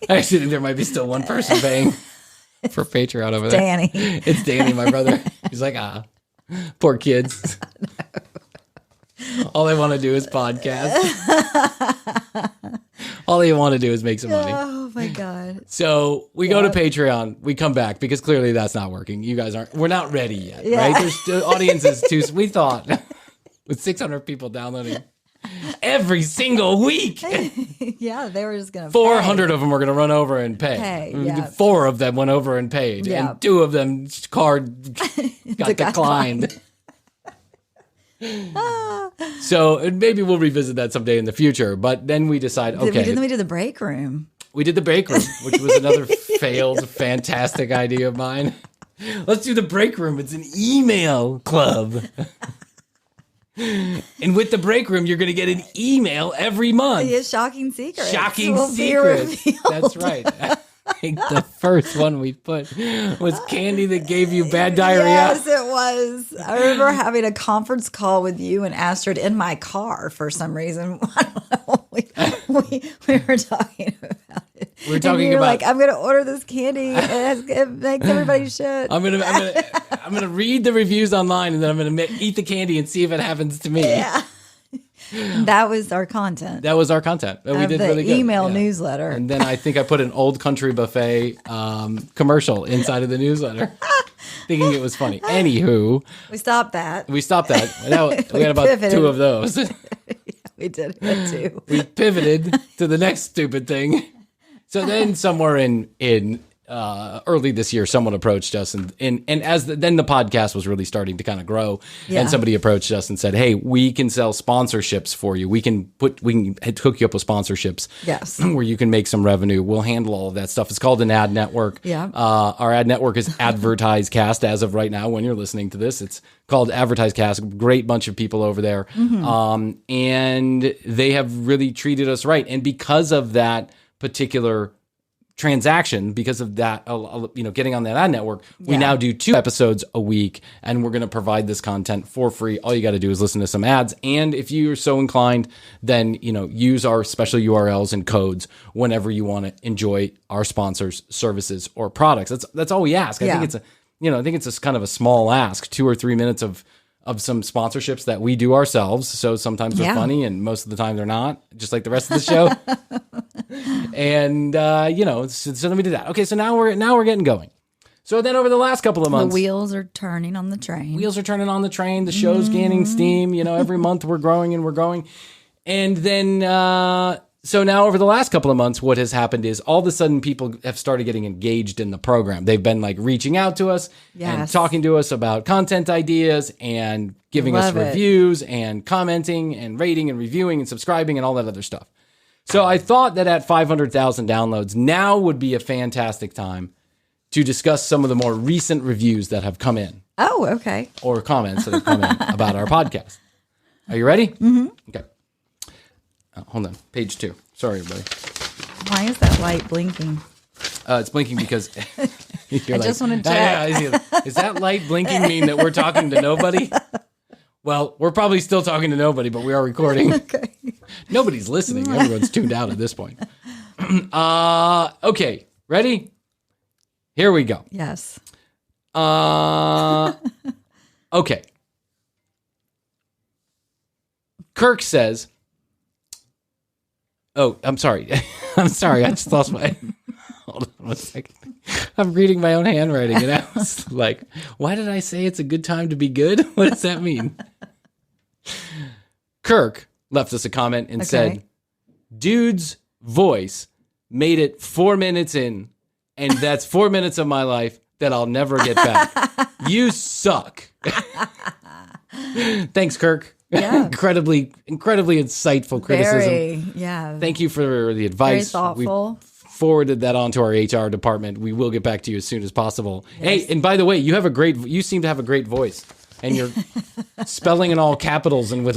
Speaker 3: I actually think there might be still one person paying for Patreon over there.
Speaker 2: Danny.
Speaker 3: It's Danny, my brother. He's like, poor kids. All they want to do is podcast. All they want to do is make some money.
Speaker 2: Oh my God.
Speaker 3: So we go to Patreon. We come back because clearly that's not working. You guys we're not ready yet, right? The audience is too, we thought with 600 people downloading every single week.
Speaker 2: Yeah, they were just going to
Speaker 3: 400 of them were going to run over and pay.
Speaker 2: Yeah.
Speaker 3: 4 of them went over and paid.
Speaker 2: Yeah.
Speaker 3: And 2 of them card got declined. So maybe we'll revisit that someday in the future. But then we decide, okay.
Speaker 2: Then we did the break room.
Speaker 3: We did the break room, which was another failed, fantastic idea of mine. Let's do the break room. It's an email club. And with the break room, you're going to get an email every month.
Speaker 2: Yeah, shocking secrets.
Speaker 3: Shocking
Speaker 2: will be
Speaker 3: secrets.
Speaker 2: revealed.
Speaker 3: That's right. I think the first one we put was candy that gave you bad diarrhea.
Speaker 2: Yes, it was. I remember having a conference call with you and Astrid in my car for some reason. I don't know. We were talking about it.
Speaker 3: We were talking
Speaker 2: and you were
Speaker 3: about
Speaker 2: like, I'm going to order this candy. It makes everybody shit.
Speaker 3: I'm gonna read the reviews online, and then I'm gonna eat the candy and see if it happens to me.
Speaker 2: Yeah. That was our content.
Speaker 3: That was our content. We
Speaker 2: of
Speaker 3: did
Speaker 2: the
Speaker 3: really good.
Speaker 2: email
Speaker 3: Yeah.
Speaker 2: newsletter.
Speaker 3: And then I think I put an Old Country Buffet commercial inside of the newsletter, thinking it was funny. Anywho,
Speaker 2: We stopped that.
Speaker 3: we stopped that. We had about
Speaker 2: pivoted.
Speaker 3: 2 of those.
Speaker 2: We did it too.
Speaker 3: We pivoted to the next stupid thing. So then somewhere in early this year, someone approached us and then the podcast was really starting to kind of grow.
Speaker 2: Yeah.
Speaker 3: And somebody approached us and said, "Hey, we can sell sponsorships for you. We can hook you up with sponsorships.
Speaker 2: Yes.
Speaker 3: Where you can make some revenue. We'll handle all of that stuff. It's called an ad network.
Speaker 2: Yeah.
Speaker 3: Our ad network is AdvertiseCast as of right now. When you're listening to this, it's called AdvertiseCast. Great bunch of people over there.
Speaker 2: Mm-hmm.
Speaker 3: And they have really treated us right. And because of that particular transaction, because of that, getting on that ad network, we now do 2 episodes a week, and we're going to provide this content for free. All you got to do is listen to some ads, and if you're so inclined, then use our special URLs and codes whenever you want to enjoy our sponsors' services or products. That's all we ask. I think it's I think it's kind of a small ask, 2 or 3 minutes of of some sponsorships that we do ourselves. So sometimes they're funny and most of the time they're not, just like the rest of the show. And, so then we did that. Okay, so now we're getting going. So then over the last couple of months.
Speaker 2: The wheels are turning on the train.
Speaker 3: The show's gaining steam. Every month we're growing and we're going. And then... So now over the last couple of months, what has happened is all of a sudden people have started getting engaged in the program. They've been like reaching out to us and talking to us about content ideas and giving us reviews and commenting and rating and reviewing and subscribing and all that other stuff. So I thought that at 500,000 downloads, now would be a fantastic time to discuss some of the more recent reviews that have come in.
Speaker 2: Oh, okay.
Speaker 3: Or comments that have come in about our podcast. Are you ready? Mm-hmm. Okay. Hold on. Page 2. Sorry, everybody.
Speaker 2: Why is that light blinking?
Speaker 3: It's blinking because you're
Speaker 2: I just want to check.
Speaker 3: Is that light blinking mean that we're talking to nobody? Well, we're probably still talking to nobody, but we are recording.
Speaker 2: Okay.
Speaker 3: Nobody's listening. Everyone's tuned out at this point. Okay. Ready? Here we go.
Speaker 2: Yes.
Speaker 3: Okay. Kirk says... Oh, I'm sorry. I'm sorry. I just lost my... Hold on 1 second. I'm reading my own handwriting, and I was like, why did I say it's a good time to be good? What does that mean? Kirk left us a comment and said, dude's voice made it 4 minutes in, and that's 4 minutes of my life that I'll never get back. You suck. Thanks, Kirk.
Speaker 2: Yeah.
Speaker 3: incredibly insightful criticism.
Speaker 2: Yeah.
Speaker 3: Thank you for the advice.
Speaker 2: Very thoughtful.
Speaker 3: We forwarded that on to our HR department. We will get back to you as soon as possible. Yes. Hey, and by the way, you seem to have a great voice, and you're spelling in all capitals and with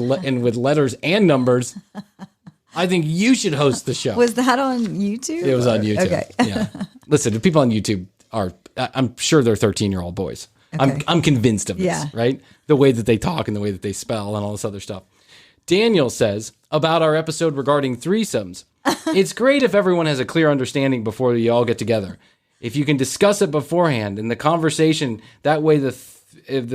Speaker 3: letters and numbers. I think you should host the show.
Speaker 2: Was that on YouTube?
Speaker 3: It was on YouTube.
Speaker 2: Okay.
Speaker 3: Yeah. Listen, the people on YouTube I'm sure they're 13-year-old boys. Okay. I'm convinced of this, right? The way that they talk and the way that they spell and all this other stuff. Daniel says about our episode regarding threesomes, it's great if everyone has a clear understanding before you all get together. If you can discuss it beforehand in the conversation, that way the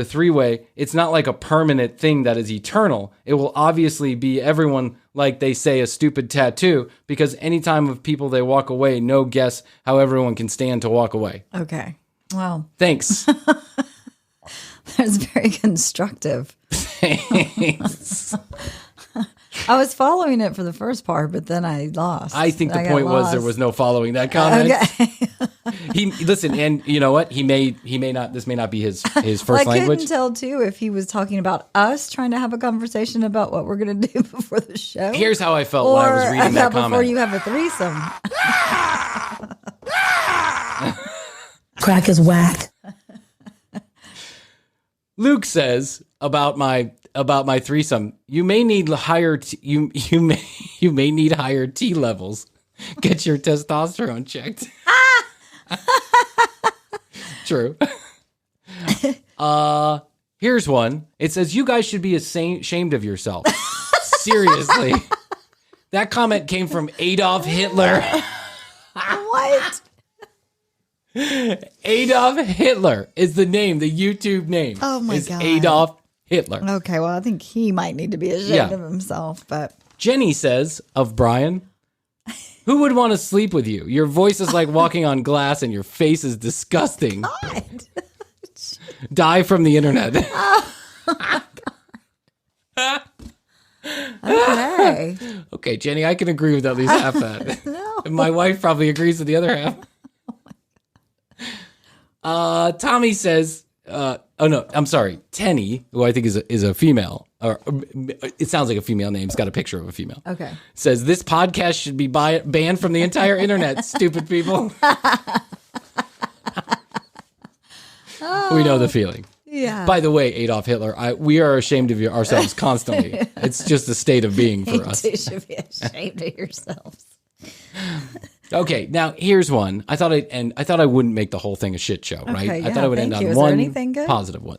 Speaker 3: three-way, it's not like a permanent thing that is eternal. It will obviously be everyone, like they say, a stupid tattoo, because anytime of people they walk away, no guess how everyone can stand to walk away.
Speaker 2: Okay. Well.
Speaker 3: Thanks.
Speaker 2: That's very constructive.
Speaker 3: Thanks.
Speaker 2: I was following it for the first part, but then I lost.
Speaker 3: I think the point was there was no following that comment. Okay. Listen, and you know what? He may not. This may not be his first language.
Speaker 2: I couldn't tell too if he was talking about us trying to have a conversation about what we're going to do before the show.
Speaker 3: Here's how I felt when I was reading that comment.
Speaker 2: Before you have a threesome.
Speaker 6: Crack is whack.
Speaker 3: Luke says about my threesome, you may need higher you may need higher T levels. Get your testosterone checked. True. Here's one. It says you guys should be ashamed of yourself. Seriously. That comment came from Adolf Hitler.
Speaker 2: What?
Speaker 3: Adolf Hitler is the name, the YouTube name.
Speaker 2: Oh my God.
Speaker 3: Adolf Hitler.
Speaker 2: Okay, well, I think he might need to be ashamed of himself, but
Speaker 3: Jenny says of Bryan, who would want to sleep with you? Your voice is like walking on glass and your face is disgusting.
Speaker 2: God.
Speaker 3: Die from the internet.
Speaker 2: Okay.
Speaker 3: Okay, Jenny, I can agree with at least half that.
Speaker 2: No.
Speaker 3: My wife probably agrees with the other half. Tommy says, oh no, I'm sorry. Tenny, who I think is a female, or it sounds like a female name. It's got a picture of a female.
Speaker 2: Okay.
Speaker 3: Says this podcast should be banned from the entire internet. Stupid people. We know the feeling.
Speaker 2: Yeah.
Speaker 3: By the way, Adolf Hitler, we are ashamed of ourselves constantly. It's just a state of being for us.
Speaker 2: You should be ashamed of yourselves.
Speaker 3: Okay, now here's one. I thought I wouldn't make the whole thing a shit show, right?
Speaker 2: Okay,
Speaker 3: I thought I would end on
Speaker 2: Is
Speaker 3: one
Speaker 2: there anything good?
Speaker 3: positive one.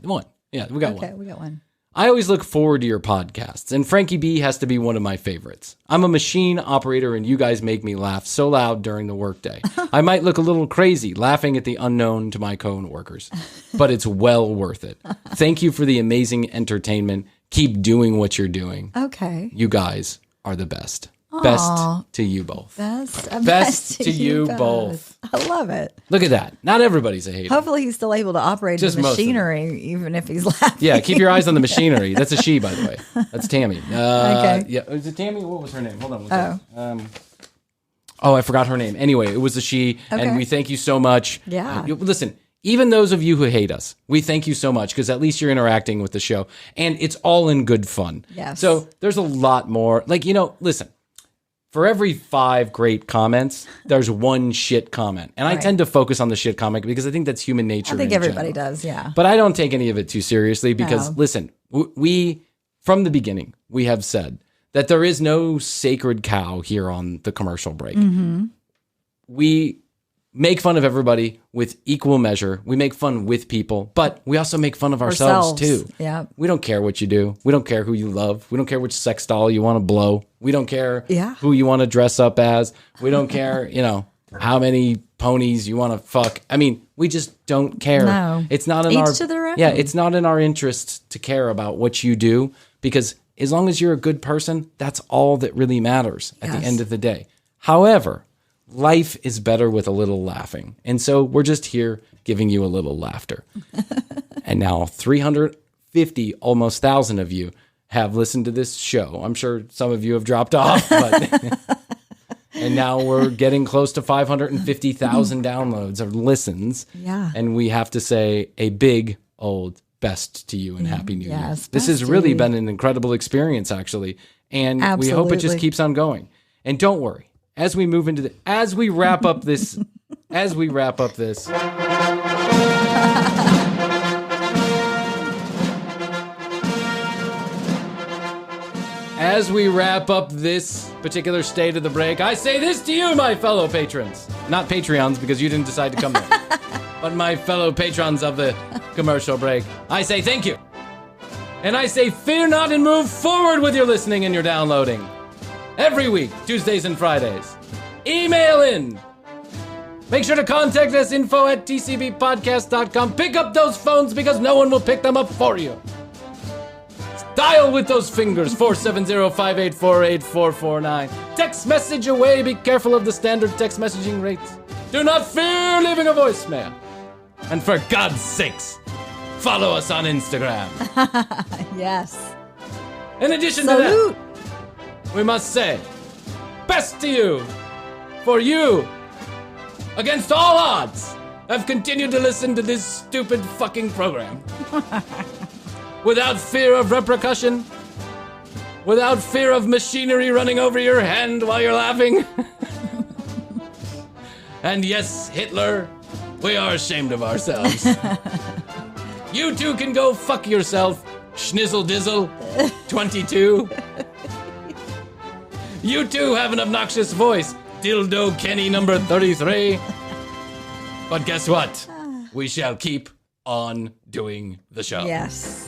Speaker 3: Yeah, we got one.
Speaker 2: Okay, we got one.
Speaker 3: I always look forward to your podcasts, and Frankie B has to be one of my favorites. I'm a machine operator, and you guys make me laugh so loud during the workday. I might look a little crazy laughing at the unknown to my coworkers, but it's well worth it. Thank you for the amazing entertainment. Keep doing what you're doing.
Speaker 2: Okay.
Speaker 3: You guys are the best.
Speaker 2: Aww.
Speaker 3: Best to you both.
Speaker 2: Best to you both. I love it.
Speaker 3: Look at that. Not everybody's a hater.
Speaker 2: Hopefully he's still able to operate
Speaker 3: Just
Speaker 2: the
Speaker 3: most of them.
Speaker 2: machinery, even if he's laughing.
Speaker 3: Yeah, keep your eyes on the machinery. That's a she, by the way. That's Tammy.
Speaker 2: Okay.
Speaker 3: Yeah, is it Tammy? What was her name? Hold on. I forgot her name. Anyway, it was a she,
Speaker 2: Okay.
Speaker 3: and we thank you so much.
Speaker 2: Yeah.
Speaker 3: Listen, even those of you who hate us, we thank you so much because at least you're interacting with the show, and it's all in good fun.
Speaker 2: Yes.
Speaker 3: So there's a lot more. Like, listen. For every 5 great comments, there's one shit comment. And I
Speaker 2: Right.
Speaker 3: tend to focus on the shit comment because I think that's human nature.
Speaker 2: I think
Speaker 3: in
Speaker 2: everybody
Speaker 3: general.
Speaker 2: does, yeah.
Speaker 3: But I don't take any of it too seriously because,
Speaker 2: No.
Speaker 3: listen, we, from the beginning, we have said that there is no sacred cow here on the commercial break.
Speaker 2: Mm-hmm.
Speaker 3: We make fun of everybody with equal measure. We make fun with people, but we also make fun of ourselves too.
Speaker 2: Yeah.
Speaker 3: We don't care what you do. We don't care who you love. We don't care which sex doll you want to blow. We don't care
Speaker 2: Yeah.
Speaker 3: who you want to dress up as. We don't care, how many ponies you want to fuck. I mean, we just don't care.
Speaker 2: No.
Speaker 3: It's not in
Speaker 2: Each
Speaker 3: our
Speaker 2: to their own.
Speaker 3: Yeah, it's not in our interest to care about what you do because as long as you're a good person, that's all that really matters at
Speaker 2: Yes.
Speaker 3: the end of the day. However, life is better with a little laughing. And so we're just here giving you a little laughter. And now 350, almost 1,000 of you have listened to this show. I'm sure some of you have dropped off, but and now we're getting close to 550,000 downloads or listens.
Speaker 2: Yeah.
Speaker 3: And we have to say a big old best to you and Happy New Year.
Speaker 2: Yes,
Speaker 3: This has
Speaker 2: best to
Speaker 3: really
Speaker 2: you.
Speaker 3: been an incredible experience, actually. And we hope it just
Speaker 2: Absolutely.
Speaker 3: keeps on going. And don't worry, as we move into as we wrap up this, as we wrap up this. As we wrap up this particular state of the break, I say this to you, my fellow patrons. Not Patreons, because you didn't decide to come there. But my fellow patrons of the commercial break, I say thank you. And I say fear not and move forward with your listening and your downloading. Every week, Tuesdays and Fridays. Email in. Make sure to contact us, info@tcbpodcast.com. Pick up those phones because no one will pick them up for you. Dial with those fingers, 470-584-8449. Text message away. Be careful of the standard text messaging rates. Do not fear leaving a voicemail. And for God's sakes, follow us on Instagram.
Speaker 2: Yes.
Speaker 3: In addition
Speaker 2: Salute.
Speaker 3: to that, we must say, best to you, for you, against all odds, have continued to listen to this stupid fucking program. Without fear of repercussion, without fear of machinery running over your hand while you're laughing. And yes, Hitler, we are ashamed of ourselves. You too can go fuck yourself, Schnizzle Dizzle 22. You too have an obnoxious voice, Dildo Kenny number 33. But guess what? We shall keep on doing the show.
Speaker 2: Yes.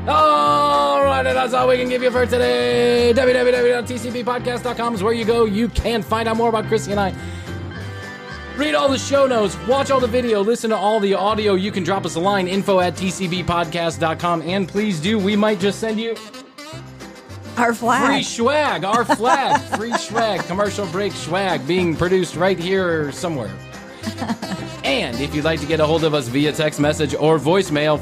Speaker 3: All right, and that's all we can give you for today. www.tcbpodcast.com is where you go. You can find out more about Chrissy and I. Read all the show notes, watch all the video, listen to all the audio. You can drop us a line, info@tcbpodcast.com. And please do, we might just send you
Speaker 2: Our flag.
Speaker 3: free swag, our flag, free swag, commercial break swag being produced right here somewhere. And if you'd like to get a hold of us via text message or voicemail,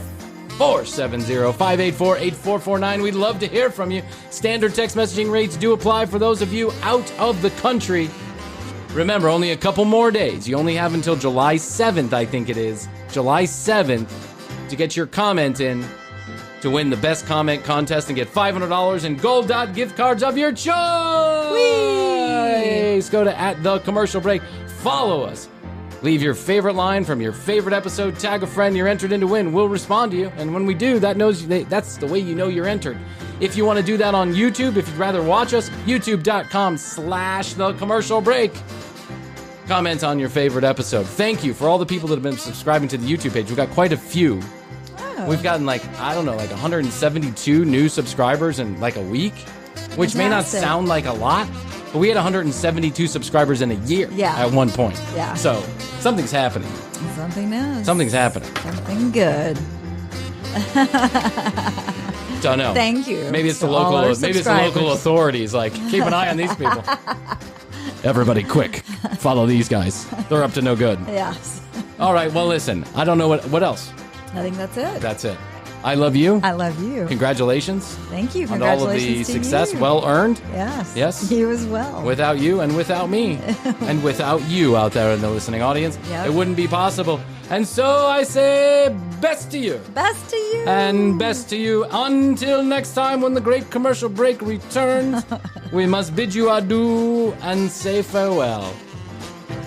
Speaker 3: 470-584-8449. We'd love to hear from you. Standard text messaging rates do apply for those of you out of the country. Remember, only a couple more days. You only have until July 7th, I think it is. July 7th to get your comment in to win the best comment contest and get $500 in Gold Dot gift cards of your choice. Go to @thecommercialbreak. Follow us Leave your favorite line from your favorite episode, tag a friend, you're entered in to win. We'll respond to you, and when we do, that's the way you know you're entered. If you want to do that on YouTube, if you'd rather watch us, youtube.com/thecommercialbreak. Comment on your favorite episode. Thank you for all the people that have been subscribing to the YouTube page. We've got quite a few. Oh. We've gotten 172 new subscribers in a week, which may not sound like a lot, but we had 172 subscribers in a year at one point.
Speaker 2: Yeah.
Speaker 3: So something's happening.
Speaker 2: Something is.
Speaker 3: Something's happening.
Speaker 2: Something good.
Speaker 3: Don't know.
Speaker 2: Thank you.
Speaker 3: Maybe it's the local authorities. Keep an eye on these people. Everybody, quick, follow these guys. They're up to no good.
Speaker 2: Yes.
Speaker 3: All right. Well, listen. I don't know what else.
Speaker 2: I think that's it.
Speaker 3: That's it. I love you.
Speaker 2: I love you.
Speaker 3: Congratulations.
Speaker 2: Thank you.
Speaker 3: On all of the success, well earned.
Speaker 2: Yes.
Speaker 3: Yes.
Speaker 2: You as well.
Speaker 3: Without you and without me and without you out there in the listening audience, it wouldn't be possible. And so I say best to you.
Speaker 2: Best to you.
Speaker 3: And best to you until next time when the great commercial break returns. We must bid you adieu and say farewell.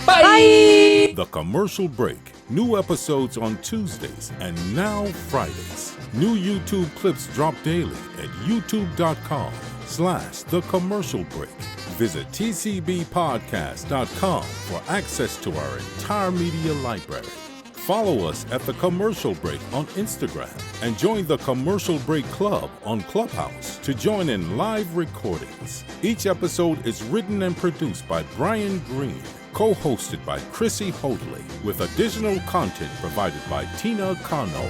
Speaker 3: Bye. Bye.
Speaker 1: The Commercial Break. New episodes on Tuesdays and now Fridays. New YouTube clips drop daily at youtube.com/thecommercialbreak. Visit tcbpodcast.com for access to our entire media library. Follow us at The Commercial Break on Instagram and join the Commercial Break Club on Clubhouse to join in live recordings. Each episode is written and produced by Brian Green, co-hosted by Chrissy Hoadley, with additional content provided by Tina Cano.